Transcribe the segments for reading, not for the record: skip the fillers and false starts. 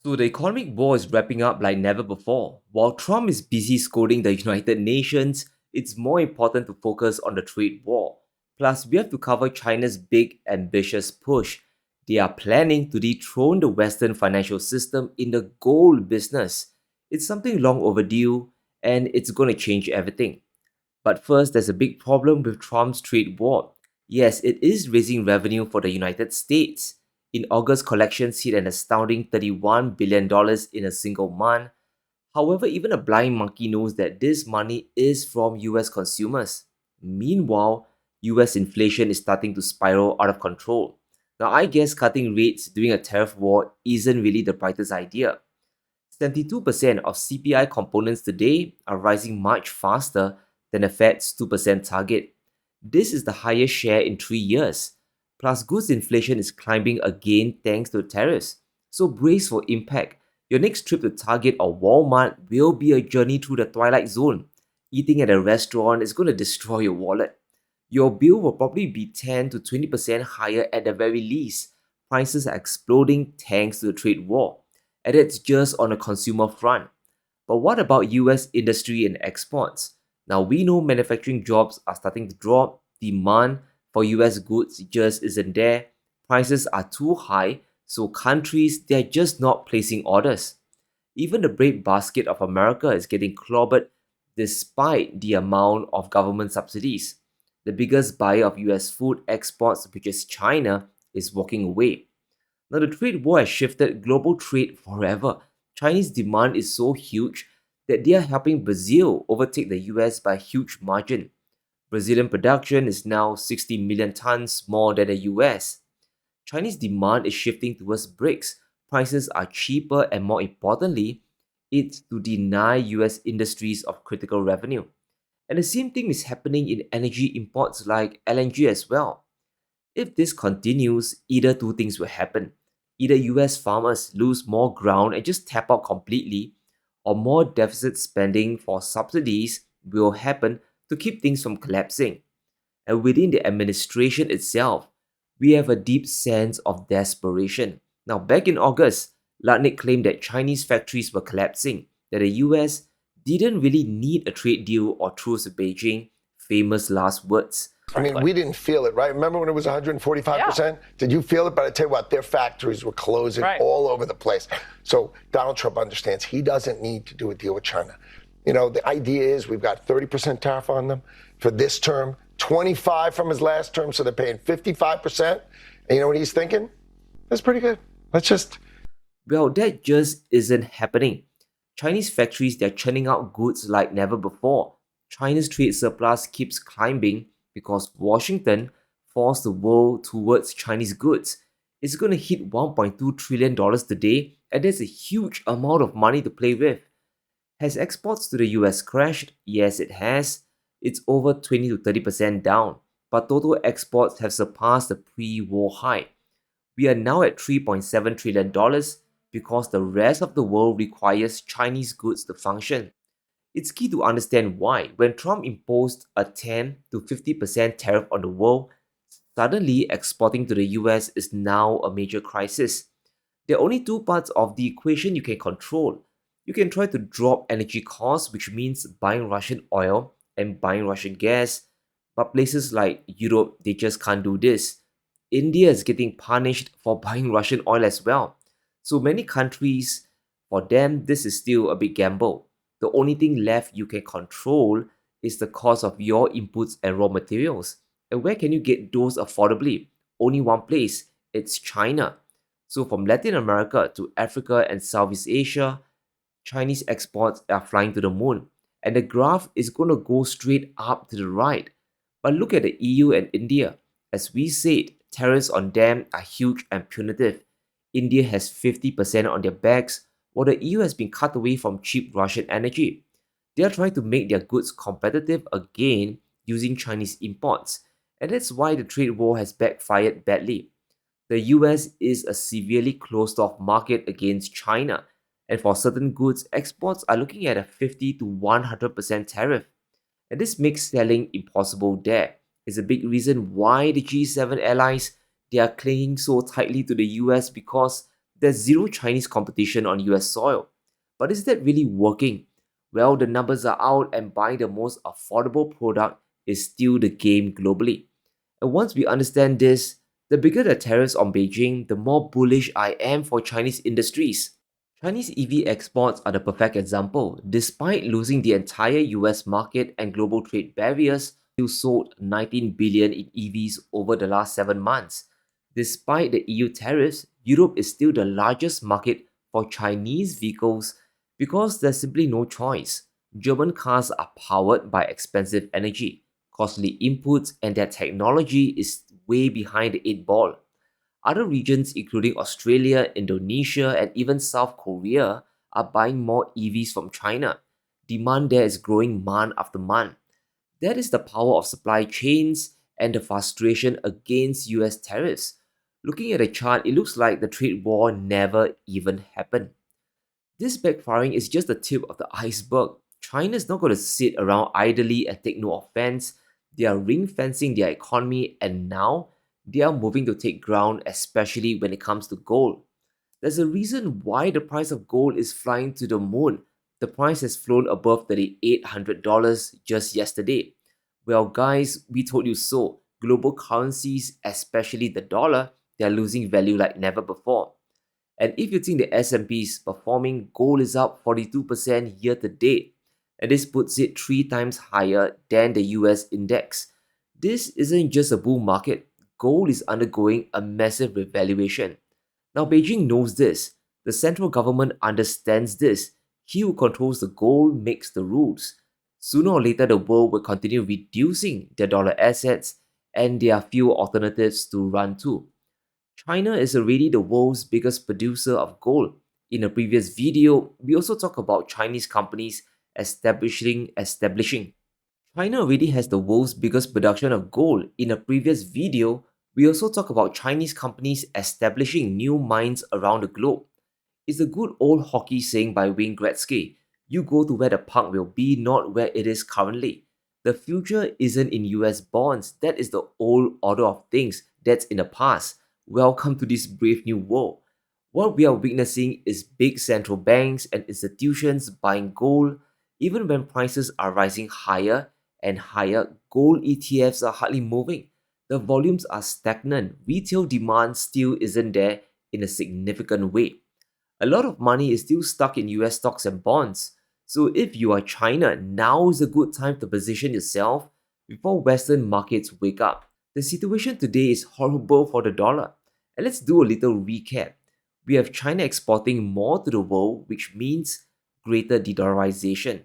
So the economic war is wrapping up like never before. While Trump is busy scolding the United Nations, it's more important to focus on the trade war. Plus, we have to cover China's big, ambitious push. They are planning to dethrone the Western financial system in the gold business. It's something long overdue, and it's going to change everything. But first, there's a big problem with Trump's trade war. Yes, it is raising revenue for the United States. In August, collections hit an astounding $31 billion in a single month. However, even a blind monkey knows that this money is from US consumers. Meanwhile, US inflation is starting to spiral out of control. Now, I guess cutting rates during a tariff war isn't really the brightest idea. 72% of CPI components today are rising much faster than the Fed's 2% target. This is the highest share in 3 years. Plus, goods inflation is climbing again thanks to tariffs. So, brace for impact. Your next trip to Target or Walmart will be a journey through the twilight zone. Eating at a restaurant is going to destroy your wallet. Your bill will probably be 10 to 20% higher at the very least. Prices are exploding thanks to the trade war, and it's just on the consumer front. But what about US industry and exports? Now we know manufacturing jobs are starting to drop, demand for US goods just isn't there, prices are too high, so countries they're just not placing orders. Even the breadbasket of America is getting clobbered despite the amount of government subsidies. The biggest buyer of US food exports, which is China, is walking away. Now, the trade war has shifted global trade forever. Chinese demand is so huge that they are helping Brazil overtake the US by a huge margin. Brazilian production is now 60 million tons more than the US. Chinese demand is shifting towards BRICS. Prices are cheaper, and more importantly, it's to deny US industries of critical revenue. And the same thing is happening in energy imports like LNG as well. If this continues, either two things will happen. Either US farmers lose more ground and just tap out completely, or more deficit spending for subsidies will happen to keep things from collapsing. And within the administration itself, we have a deep sense of desperation. Now, back in August, Lutnick claimed that Chinese factories were collapsing, that the US didn't really need a trade deal or truce with Beijing, famous last words. I mean, we didn't feel it, right? Remember when it was 145%? Did you feel it? But I tell you what, their factories were closing all over the place. So Donald Trump understands he doesn't need to do a deal with China. You know, the idea is we've got 30% tariff on them for this term, 25 from his last term, so they're paying 55%. And you know what he's thinking? That's pretty good. Let's just... Well, that just isn't happening. Chinese factories, they're churning out goods like never before. China's trade surplus keeps climbing because Washington forced the world towards Chinese goods. It's going to hit $1.2 trillion today, and that's a huge amount of money to play with. Has exports to the US crashed? Yes, it has. It's over 20 to 30% down, but total exports have surpassed the pre-war high. We are now at $3.7 trillion because the rest of the world requires Chinese goods to function. It's key to understand why, when Trump imposed a 10 to 50% tariff on the world, suddenly exporting to the US is now a major crisis. There are only two parts of the equation you can control. You can try to drop energy costs, which means buying Russian oil and buying Russian gas, but places like Europe, they just can't do this. India is getting punished for buying Russian oil as well. So many countries, for them, this is still a big gamble. The only thing left you can control is the cost of your inputs and raw materials. And where can you get those affordably? Only one place, it's China. So from Latin America to Africa and Southeast Asia, Chinese exports are flying to the moon. And the graph is going to go straight up to the right. But look at the EU and India. As we said, tariffs on them are huge and punitive. India has 50% on their backs, while the EU has been cut away from cheap Russian energy. They are trying to make their goods competitive again using Chinese imports, and that's why the trade war has backfired badly. The US is a severely closed off market against China, and for certain goods, exports are looking at a 50 to 100% tariff. And this makes selling impossible there. It's a big reason why the G7 allies they are clinging so tightly to the US because There's zero Chinese competition on US soil. But is that really working? Well, the numbers are out, and buying the most affordable product is still the game globally. And once we understand this, the bigger the tariffs on Beijing, the more bullish I am for Chinese industries. Chinese EV exports are the perfect example. Despite losing the entire US market and global trade barriers, still sold 19 billion in EVs over the last 7 months. Despite the EU tariffs, Europe is still the largest market for Chinese vehicles because there's simply no choice. German cars are powered by expensive energy, costly inputs, and their technology is way behind the 8 ball. Other regions, including Australia, Indonesia, and even South Korea, are buying more EVs from China. Demand there is growing month after month. That is the power of supply chains and the frustration against US tariffs. Looking at the chart, it looks like the trade war never even happened. This backfiring is just the tip of the iceberg. China is not going to sit around idly and take no offense. They are ring fencing their economy, and now they are moving to take ground, especially when it comes to gold. There's a reason why the price of gold is flying to the moon. The price has flown above $3,800 just yesterday. Well, guys, we told you so. Global currencies, especially the dollar, they are losing value like never before. And if you think the S&P is performing, gold is up 42% year to date. And this puts it 3 times higher than the US index. This isn't just a bull market. Gold is undergoing a massive revaluation. Now, Beijing knows this. The central government understands this. He who controls the gold makes the rules. Sooner or later, the world will continue reducing their dollar assets, and there are few alternatives to run to. China is already the world's biggest producer of gold. In a previous video, we also talked about Chinese companies establishing. China already has the world's biggest production of gold. In a previous video, we also talked about Chinese companies establishing new mines around the globe. It's a good old hockey saying by Wayne Gretzky: you go to where the puck will be, not where it is currently. The future isn't in US bonds. That is the old order of things. That's in the past. Welcome to this brave new world. What we are witnessing is big central banks and institutions buying gold. Even when prices are rising higher and higher, gold ETFs are hardly moving. The volumes are stagnant. Retail demand still isn't there in a significant way. A lot of money is still stuck in US stocks and bonds. So if you are China, now is a good time to position yourself before Western markets wake up. The situation today is horrible for the dollar. And let's do a little recap. We have China exporting more to the world, which means greater de-dollarization.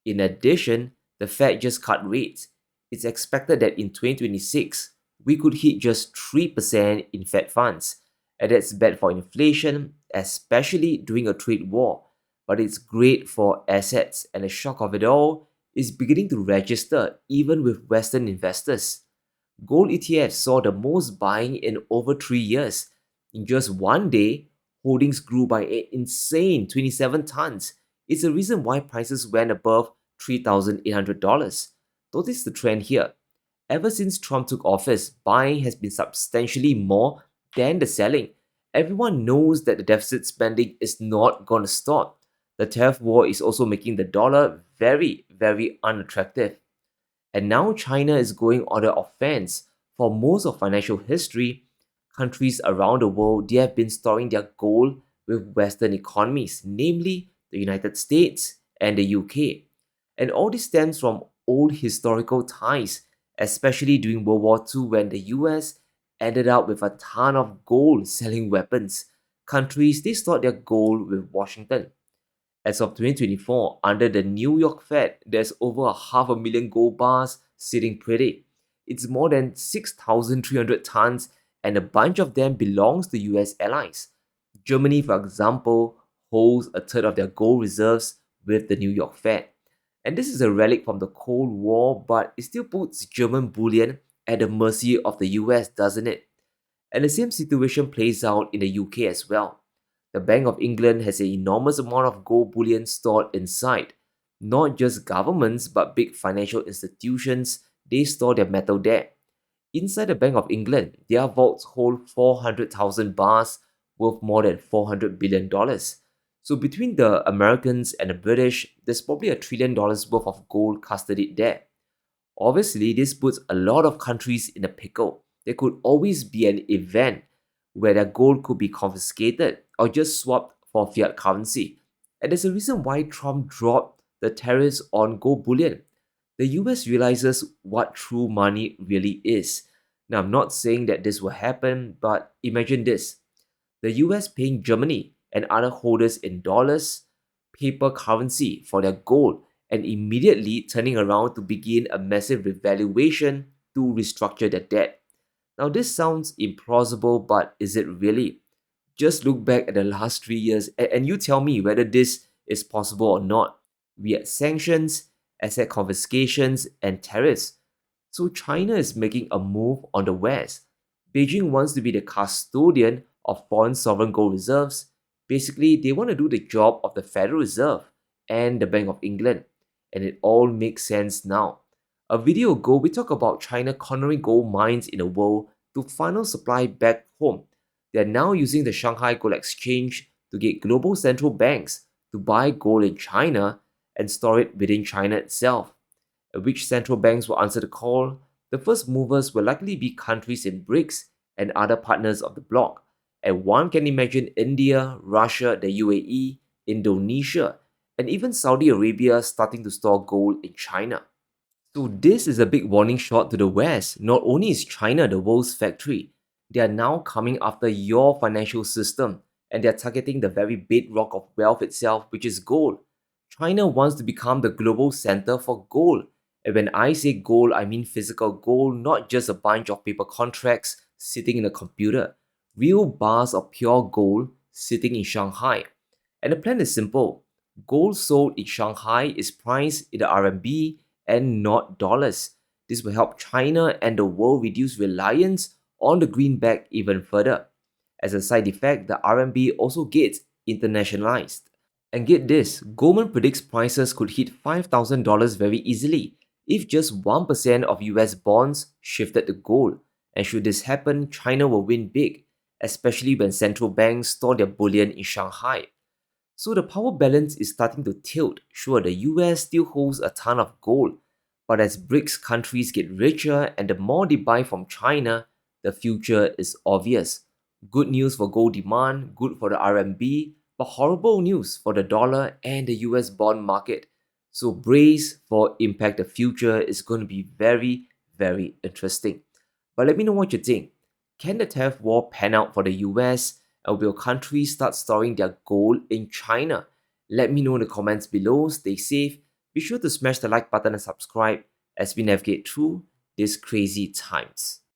In addition, the Fed just cut rates. It's expected that in 2026, we could hit just 3% in Fed funds. And that's bad for inflation, especially during a trade war. But it's great for assets, and the shock of it all is beginning to register even with Western investors. Gold ETFs saw the most buying in over 3 years. In just one day, holdings grew by an insane 27 tons. It's the reason why prices went above $3,800. Notice the trend here. Ever since Trump took office, buying has been substantially more than the selling. Everyone knows that the deficit spending is not going to stop. The tariff war is also making the dollar very, very unattractive. And now China is going on the offense. For most of financial history, countries around the world, they have been storing their gold with Western economies, namely the United States and the UK. And all this stems from old historical ties, especially during World War II when the US ended up with a ton of gold selling weapons. Countries, they stored their gold with Washington. As of 2024, under the New York Fed, there's over a half a million gold bars sitting pretty. It's more than 6,300 tons, and a bunch of them belongs to US allies. Germany, for example, holds a third of their gold reserves with the New York Fed. And this is a relic from the Cold War, but it still puts German bullion at the mercy of the US, doesn't it? And the same situation plays out in the UK as well. The Bank of England has an enormous amount of gold bullion stored inside. Not just governments, but big financial institutions, they store their metal there. Inside the Bank of England, their vaults hold 400,000 bars worth more than $400 billion. So between the Americans and the British, there's probably $1 trillion worth of gold custodied there. Obviously, this puts a lot of countries in a pickle. There could always be an event where their gold could be confiscated or just swapped for fiat currency. And there's a reason why Trump dropped the tariffs on gold bullion. The US realizes what true money really is. Now, I'm not saying that this will happen, but imagine this: the US paying Germany and other holders in dollars, paper currency for their gold, and immediately turning around to begin a massive revaluation to restructure their debt. Now, this sounds implausible, but is it really? Just look back at the last 3 years and you tell me whether this is possible or not. We had sanctions, asset confiscations, and tariffs. So China is making a move on the West. Beijing wants to be the custodian of foreign sovereign gold reserves. Basically, they want to do the job of the Federal Reserve and the Bank of England. And it all makes sense now. A video ago, we talked about China cornering gold mines in the world to funnel supply back home. They are now using the Shanghai Gold Exchange to get global central banks to buy gold in China and store it within China itself. Which central banks will answer the call? The first movers will likely be countries in BRICS and other partners of the bloc. And one can imagine India, Russia, the UAE, Indonesia, and even Saudi Arabia starting to store gold in China. So this is a big warning shot to the West. Not only is China the world's factory, they are now coming after your financial system and they are targeting the very bedrock of wealth itself, which is gold. China wants to become the global center for gold. And when I say gold, I mean physical gold, not just a bunch of paper contracts sitting in a computer. Real bars of pure gold sitting in Shanghai. And the plan is simple. Gold sold in Shanghai is priced in the RMB and not dollars. This will help China and the world reduce reliance on the greenback even further. As a side effect, the RMB also gets internationalized. And get this, Goldman predicts prices could hit $5,000 very easily if just 1% of US bonds shifted to gold. And should this happen, China will win big, especially when central banks store their bullion in Shanghai. So the power balance is starting to tilt. Sure, the US still holds a ton of gold, but as BRICS countries get richer and the more they buy from China, the future is obvious. Good news for gold demand, good for the RMB, but horrible news for the dollar and the US bond market. So brace for impact. The future is going to be very, very interesting. But let me know what you think. Can the tariff war pan out for the US? And will countries start storing their gold in China? Let me know in the comments below. Stay safe. Be sure to smash the like button and subscribe as we navigate through these crazy times.